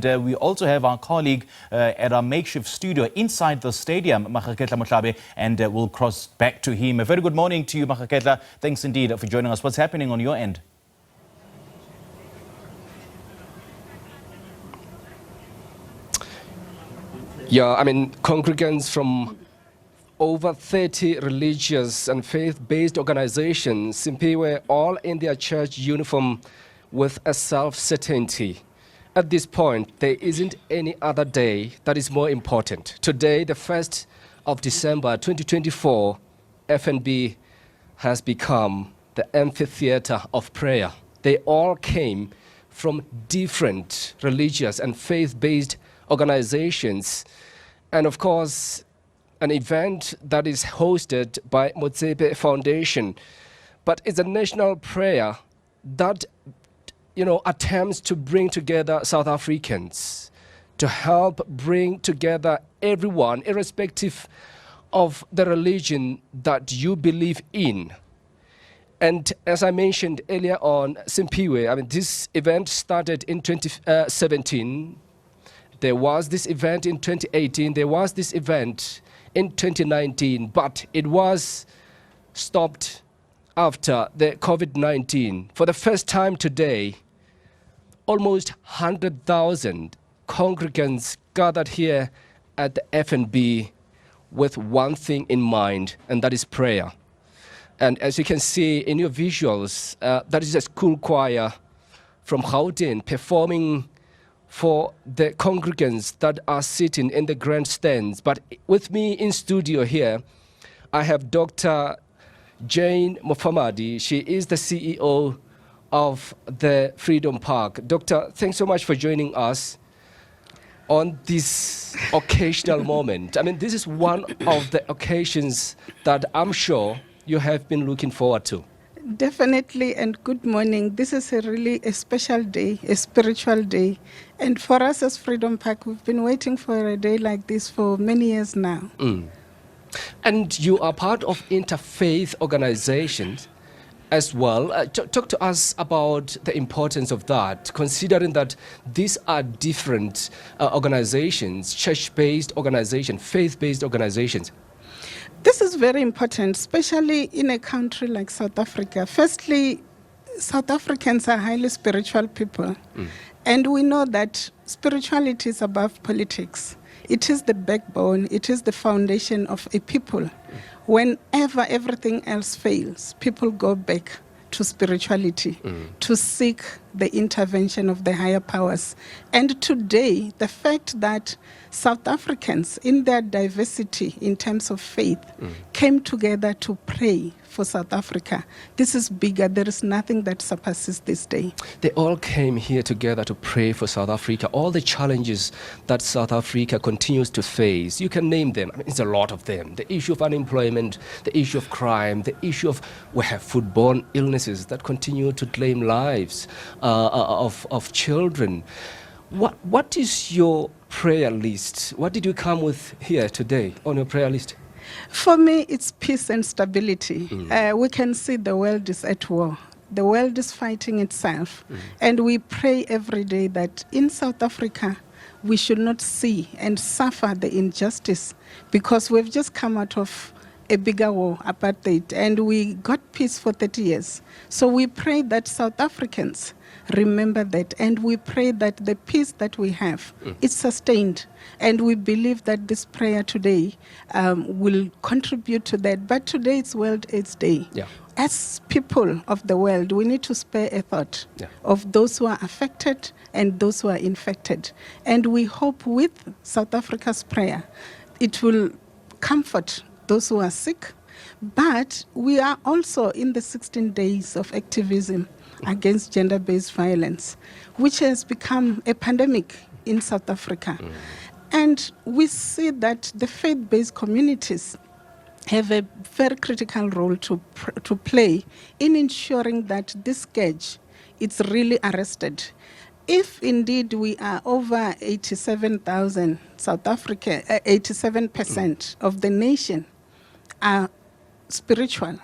We also have our colleague at our makeshift studio inside the stadium, Maageketla Mohlabe, and we'll cross back to him. A very good morning to you, Maageketla. Thanks indeed for joining us. What's happening on your end? Yeah, congregants from over 30 religious and faith-based organizations simply were all in their church uniform with a self-certainty. At this point, there isn't any other day that is more important. Today, the 1st of December 2024, FNB has become the amphitheater of prayer. They all came from different religious and faith-based organizations. And of course, an event that is hosted by Motsepe Foundation. But it's a national prayer that attempts to bring together South Africans, to help bring together everyone, irrespective of the religion that you believe in. And as I mentioned earlier on, Simpiwe, this event started in 2017. There was this event in 2018. There was this event in 2019, but it was stopped after the COVID-19. For the first time today, almost 100,000 congregants gathered here at the FNB with one thing in mind, and that is prayer. And as you can see in your visuals, that is a school choir from Gauteng performing for the congregants that are sitting in the grandstands. But with me in studio here, I have Dr. Jane Mufamadi. She is the CEO of the Freedom Park. Doctor, thanks so much for joining us on this occasional moment. This is one of the occasions that I'm sure you have been looking forward to. Definitely, and good morning. This is really a special day, a spiritual day. And for us as Freedom Park, we've been waiting for a day like this for many years now. And you are part of interfaith organizations as well. Talk to us about the importance of that, considering that these are different organizations, church-based organizations, faith-based organizations. This is very important, especially in a country like South Africa. Firstly, South Africans are highly spiritual people. And we know that spirituality is above politics. It is the backbone, it is the foundation of a people. Whenever everything else fails, people go back to spirituality, to seek the intervention of the higher powers. And today, the fact that South Africans, in their diversity in terms of faith, came together to pray for South Africa. This is bigger. There is nothing that surpasses this day. They all came here together to pray for South Africa. All the challenges that South Africa continues to face, you can name them. It's a lot of them. The issue of unemployment, the issue of crime, the issue of we have foodborne illnesses that continue to claim lives of children. What is your prayer list? What did you come with here today on your prayer list? For me, it's peace and stability. We can see the world is at war. The world is fighting itself. And we pray every day that in South Africa, we should not see and suffer the injustice, because we've just come out of a bigger war, apartheid, and we got peace for 30 years. So we pray that South Africans remember that, and we pray that the peace that we have is sustained. And we believe that this prayer today will contribute to that. But today it's World AIDS Day. As people of the world, we need to spare a thought of those who are affected and those who are infected. And we hope with South Africa's prayer, it will comfort those who are sick. But we are also in the 16 days of activism against gender-based violence, which has become a pandemic in South Africa. And we see that the faith-based communities have a very critical role to play in ensuring that this scourge is really arrested. If indeed we are over 87,000 South Africa, 87% of the nation are spiritual,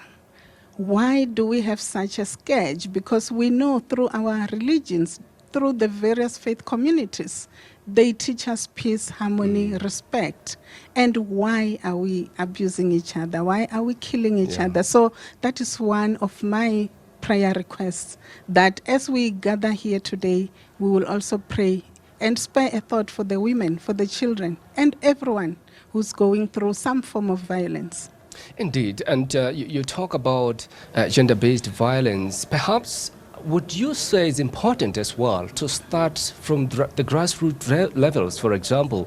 why do we have such a scourge? Because we know through our religions through the various faith communities. They teach us peace, harmony, respect. And why are we abusing each other? Why are we killing each other? So that is one of my prayer requests, that as we gather here today, we will also pray and spare a thought for the women, for the children, and everyone who's going through some form of violence. Indeed, and you talk about gender-based violence. Perhaps would you say it's important as well to start from the grassroots levels, for example,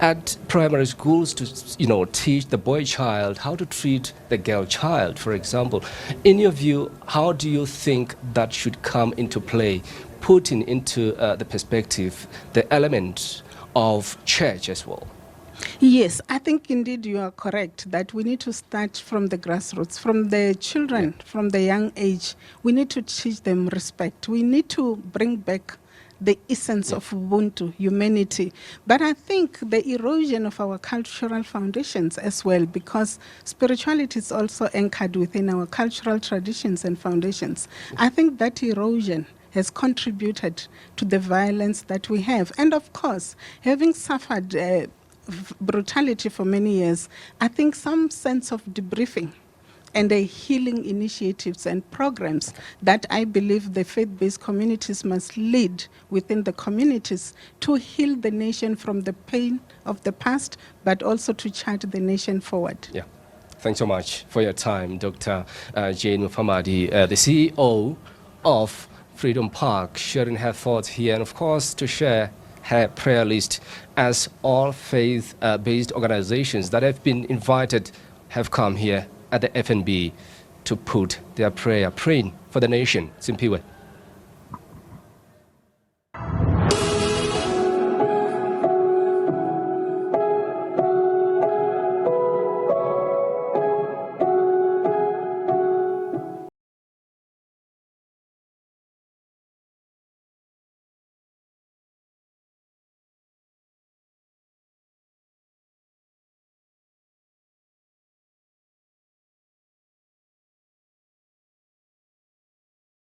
at primary schools to teach the boy child how to treat the girl child, for example. In your view, how do you think that should come into play, putting into the perspective the element of church as well? Yes, I think indeed you are correct that we need to start from the grassroots, from the children, from the young age. We need to teach them respect. We need to bring back the essence of Ubuntu, humanity. But I think the erosion of our cultural foundations as well, because spirituality is also anchored within our cultural traditions and foundations. I think that erosion has contributed to the violence that we have. And of course, having suffered brutality for many years, I think some sense of debriefing and the healing initiatives and programs that I believe the faith-based communities must lead within the communities to heal the nation from the pain of the past, but also to chart the nation forward. Yeah. Thanks so much for your time, Dr. Jane Mufamadi, the CEO of Freedom Park, sharing her thoughts here, and of course to share her prayer list, as all faith-based organizations that have been invited have come here at the FNB to put their praying for the nation. Simpiwe.